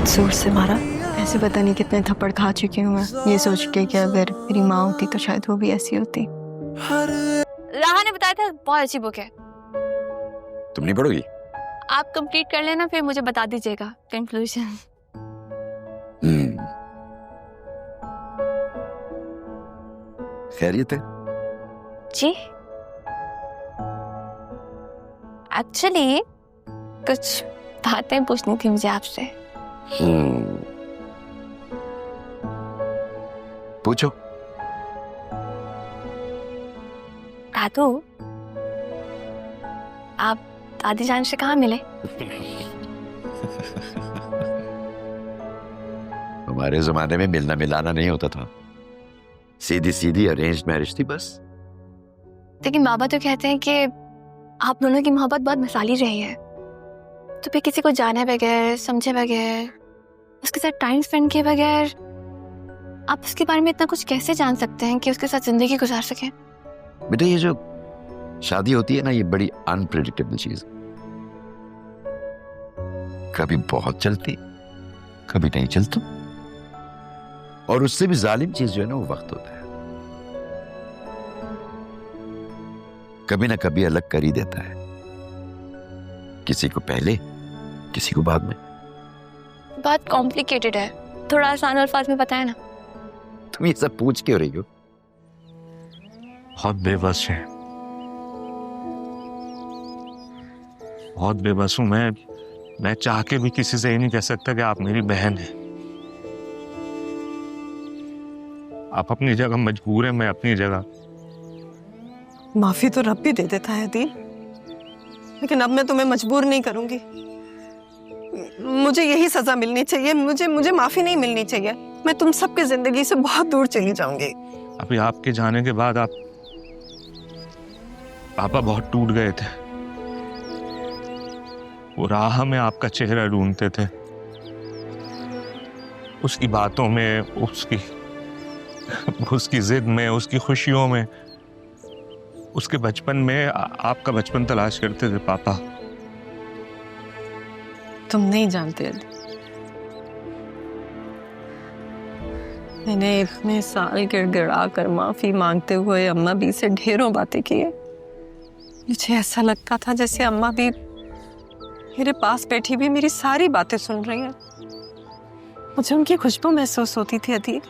जोर से मारा। ऐसे पता नहीं कितने थप्पड़ खा चुकी हूँ मैं, ये सोच के कि अगर मेरी माँ होती तो शायद वो भी ऐसी होती। राहा ने बताया था बहुत अच्छी बुक है। तुम नहीं पढ़ोगी? आप कंप्लीट कर लेना फिर मुझे बता दीजिएगा कंक्लूजन। खैरियत है? जी एक्चुअली कुछ बातें पूछनी थी मुझे आपसे। पूछो। दादू आप दादी जान से कहाँ मिले? हमारे जमाने में मिलना मिलाना नहीं होता था, सीधी सीधी अरेंज्ड मैरिज थी बस। लेकिन बाबा तो कहते हैं कि आप दोनों की मोहब्बत बहुत मिसाली रही है, तो फिर किसी को जाने बगैर समझे बगैर उसके साथ टाइम स्पेंड किए बगैर आप उसके बारे में इतना कुछ कैसे जान सकते हैं कि उसके साथ जिंदगी गुजार सकें? बेटा ये जो शादी होती है ना, ये बड़ी अनप्रेडिक्टेबल चीज, कभी बहुत चलती कभी नहीं चलती, और उससे भी जालिम चीज जो है ना वो वक्त होता है, कभी ना कभी अलग कर ही देता है, किसी को पहले किसी को बाद में। बात कॉम्प्लिकेटेड है, थोड़ा आसान अल्फाज में बताया ना। तुम ये सब पूछ क्यों रही हो? बहुत बेबस है, बहुत बेबस हूं मैं चाह के भी किसी से ये नहीं कह सकता कि आप मेरी बहन हैं। आप अपनी जगह मजबूर हैं, मैं अपनी जगह। माफी तो रब भी दे देता है दी, लेकिन अब मैं तुम्हें मजबूर नहीं करूंगी। मुझे यही सजा मिलनी चाहिए, मुझे माफी नहीं मिलनी चाहिए। मैं तुम सबकी जिंदगी से बहुत दूर चली जाऊंगी। अभी आपके जाने के बाद पापा बहुत टूट गए थे, वो राह में आपका चेहरा ढूंढते थे, उसकी बातों में, उसकी जिद में, उसकी खुशियों में, उसके बचपन में आपका बचपन तलाश करते थे पापा। तुम नहीं जानते, मैंने इतने साल गिड़गिड़ा कर माफी मांगते हुए अम्मा भी से ढेरों बातें की है। मुझे ऐसा लगता था जैसे अम्मा भी मेरे पास बैठी भी मेरी सारी बातें सुन रही है। मुझे उनकी खुशबू महसूस होती थी अदी।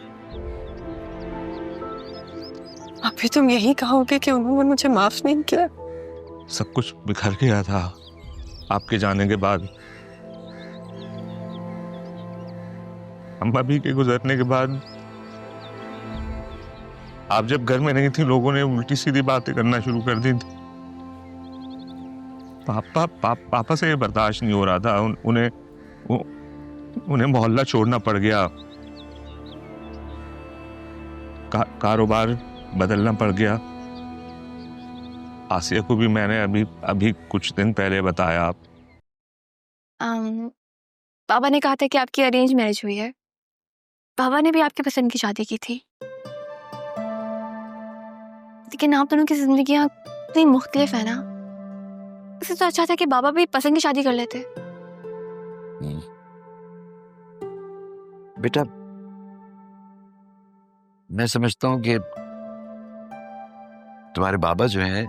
अभी तुम यही कहोगे कि उन्होंने मुझे माफ नहीं किया? सब कुछ बिखर गया था आपके जाने के बाद। अम्मा भी के गुजरने के बाद आप जब घर में नहीं थी, लोगों ने उल्टी सीधी बातें करना शुरू कर दी थी। पापा से ये बर्दाश्त नहीं हो रहा था, उन्हें मोहल्ला छोड़ना पड़ गया, कारोबार बदलना पड़ गया। आसिया को भी मैंने अभी कुछ दिन पहले बताया। आप बाबा ने कहा था कि आपकी अरेंज मैरिज हुई है। बाबा ने भी आपकी पसंद की शादी की थी, लेकिन आप दोनों की जिंदगियां इतनी मुख्तलिफ है ना, इससे तो अच्छा था कि बाबा भी पसंद की शादी कर लेते। बेटा मैं समझता हूं कि तुम्हारे बाबा जो हैं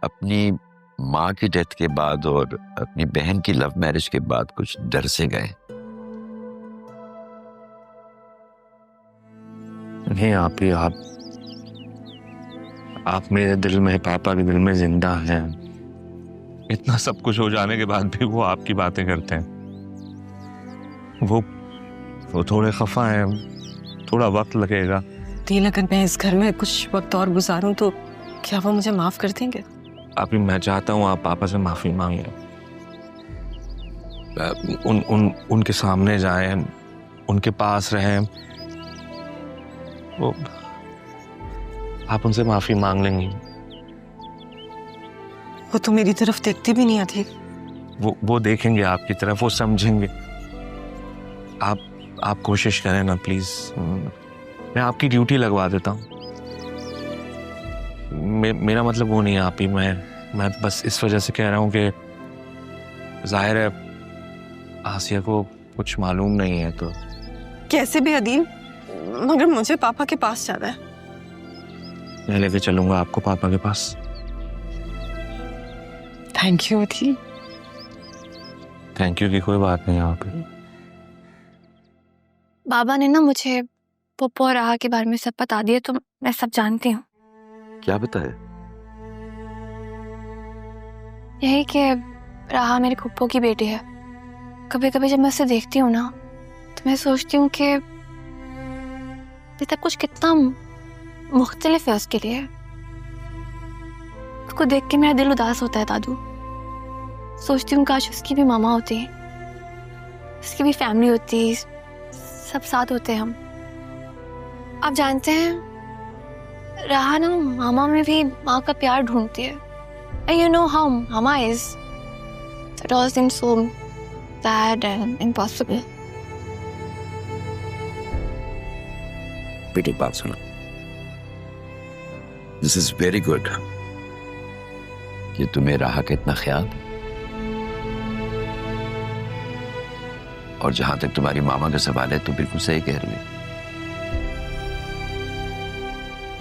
अपनी माँ की डेथ के बाद और अपनी बहन की लव मैरिज के बाद कुछ डर से गए। नहीं आप मेरे दिल में, पापा के दिल में जिंदा हैं। इतना सब कुछ हो जाने के बाद भी वो आपकी बातें करते हैं। वो थोड़े खफा हैं, थोड़ा वक्त लगेगा। दिल, अगर मैं इस घर में कुछ वक्त और गुजारूं तो क्या वो मुझे माफ कर देंगे? अभी मैं चाहता हूँ आप पापा से माफी मांगे, उनके सामने जाएं, उनके पास रहें, वो आप उनसे माफी मांग लेंगी। वो तो मेरी तरफ देखती भी नहीं आती। वो देखेंगे आपकी तरफ, वो समझेंगे। आप कोशिश करें ना प्लीज, मैं आपकी ड्यूटी लगवा देता हूँ। मेरा मतलब वो नहीं है आप ही, मैं बस इस वजह से कह रहा हूँ कि जाहिर है आसिया को कुछ मालूम नहीं है तो कैसे भी अदील, मगर मुझे पापा के पास जाना है। मैं लेके चलूंगा आपको पापा के पास। Thank you Adeel. Thank you की कोई बात नहीं यहाँ पे। बाबा ने ना मुझे पप्पू और राहा के बारे में सब बता दिया, तो मैं सब जानती हूँ। क्या बताया? यही कि राहा मेरे फुप्पो की बेटी है। कभी कभी जब मैं उसे देखती हूँ ना, तो मैं सोचती हूँ कि ये सब कुछ कितना मुख्तलिफ है उसके लिए। उसको देख के मेरा दिल उदास होता है दादू। सोचती हूँ काश उसकी भी मामा होती, उसकी भी फैमिली होती, सब साथ होते हम। आप जानते हैं राहा ना मामा में भी माँ का प्यार ढूंढती है। And you know how mama is. It all seems so sad and impossible. बेटी बात सुनो, दिस इज वेरी गुड कि तुम्हें राह का इतना ख्याल। और जहां तक तुम्हारी मामा का सवाल है तो बिल्कुल सही कह रही है।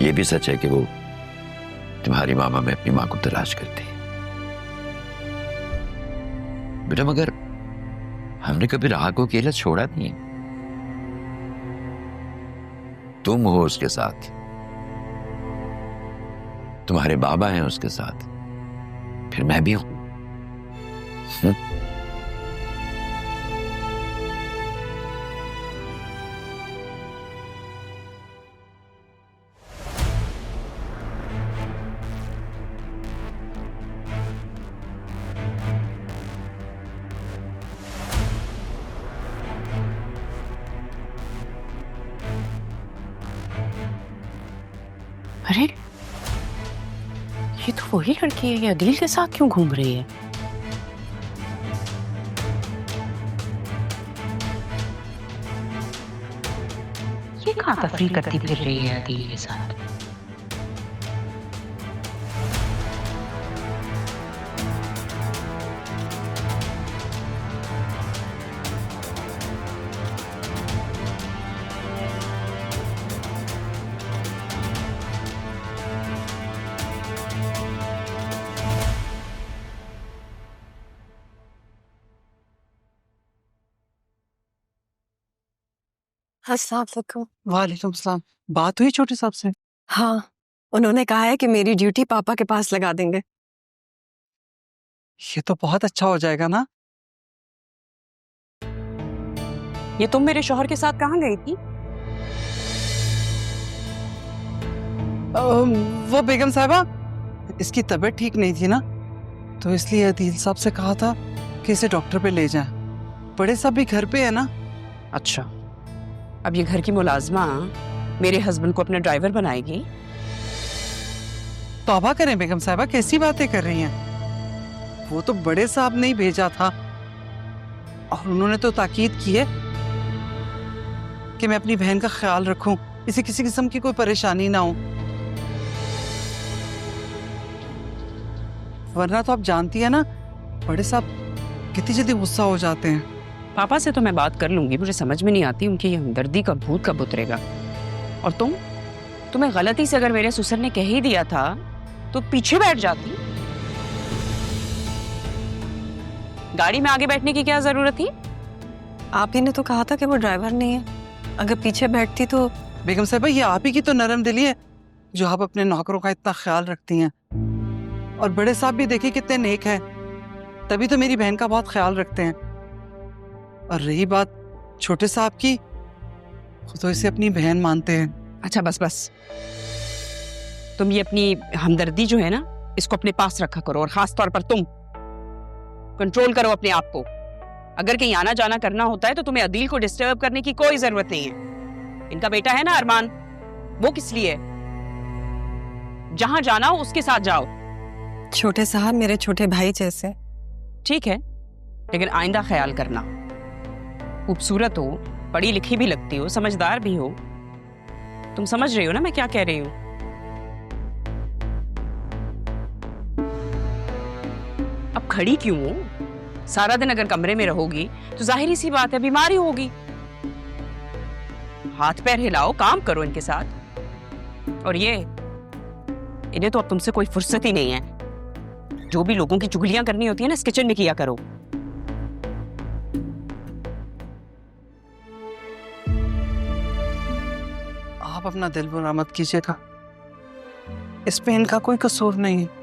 ये भी सच है कि वो तुम्हारी मामा में अपनी मां को तलाश करती है। बेटा मगर हमने कभी राह को अकेला छोड़ा नहीं। तुम हो उसके साथ, तुम्हारे बाबा हैं उसके साथ, फिर मैं भी हूं। अरे ये तो वही लड़की है, ये अदील के साथ क्यों घूम रही है? ये कहाँ तफरी करती फिर रही है अदील के साथ? अस्सलाम वालेकुम। वालेकुम सलाम। बात हुई छोटे साहब से? हाँ, उन्होंने कहा है कि मेरी ड्यूटी पापा के पास लगा देंगे। ये तो बहुत अच्छा हो जाएगा ना। ये तुम मेरे शौहर के साथ कहाँ गई थी? वो बेगम साहबा, इसकी तबीयत ठीक नहीं थी ना, तो इसलिए अदील साहब से कहा था कि इसे डॉक्टर पे ले जाएं। बड़े साहब भी घर पे है ना। अच्छा, अब ये घर की मुलाजमा मेरे हस्बैंड को अपना ड्राइवर बनाएगी? तौबा करें बेगम साहबा, कैसी बातें कर रही हैं? वो तो बड़े साहब ने ही भेजा था और उन्होंने तो ताकीद की है कि मैं अपनी बहन का ख्याल रखूं, इसे किसी किस्म की कोई परेशानी ना हो। वरना तो आप जानती है ना, बड़े साहब कितनी जल्दी गुस्सा हो जाते हैं। पापा से तो मैं बात कर लूंगी, मुझे समझ में नहीं आती उनकी ये हमदर्दी का भूत कब उतरेगा। और तुम्हें गलती से अगर मेरे ससुर ने कह ही दिया था तो पीछे बैठ जाती। गाड़ी में आगे बैठने की क्या जरूरत थी? आप ही ने तो कहा था कि वो ड्राइवर नहीं है, अगर पीछे बैठती तो। बेगम साहबा, ये आप ही की तो नरम दिली है जो आप अपने नौकरों का इतना ख्याल रखती हैं। और बड़े साहब भी देखिए कितने नेक हैं, तभी तो मेरी बहन का बहुत ख्याल रखते हैं। और रही बात छोटे साहब की, तो इसे अपनी बहन मानते हैं। अच्छा बस, तुम ये अपनी हमदर्दी जो है ना, इसको अपने पास रखा करो। और खास तौर पर तुम कंट्रोल करो अपने आप को। अगर कहीं आना जाना करना होता है तो तुम्हें अदील को डिस्टर्ब करने की कोई जरूरत नहीं है। इनका बेटा है ना अरमान, वो किस लिए? जहां जाना हो उसके साथ जाओ। छोटे साहब मेरे छोटे भाई जैसे। ठीक है, लेकिन आइंदा ख्याल करना। खूबसूरत हो, पढ़ी लिखी भी लगती हो, समझदार भी हो। तुम समझ रही हो ना मैं क्या कह रही हूं? अब खड़ी क्यों हो? सारा दिन अगर कमरे में रहोगी तो जाहिर सी बात है बीमारी होगी। हाथ पैर हिलाओ, काम करो इनके साथ। और ये इन्हें तो अब तुमसे कोई फुर्सत ही नहीं है। जो भी लोगों की चुगलियां करनी होती है ना, इस किचन में किया करो। आप अपना दिल बुरा मत कीजिएगा, इसमें इनका कोई कसूर नहीं है।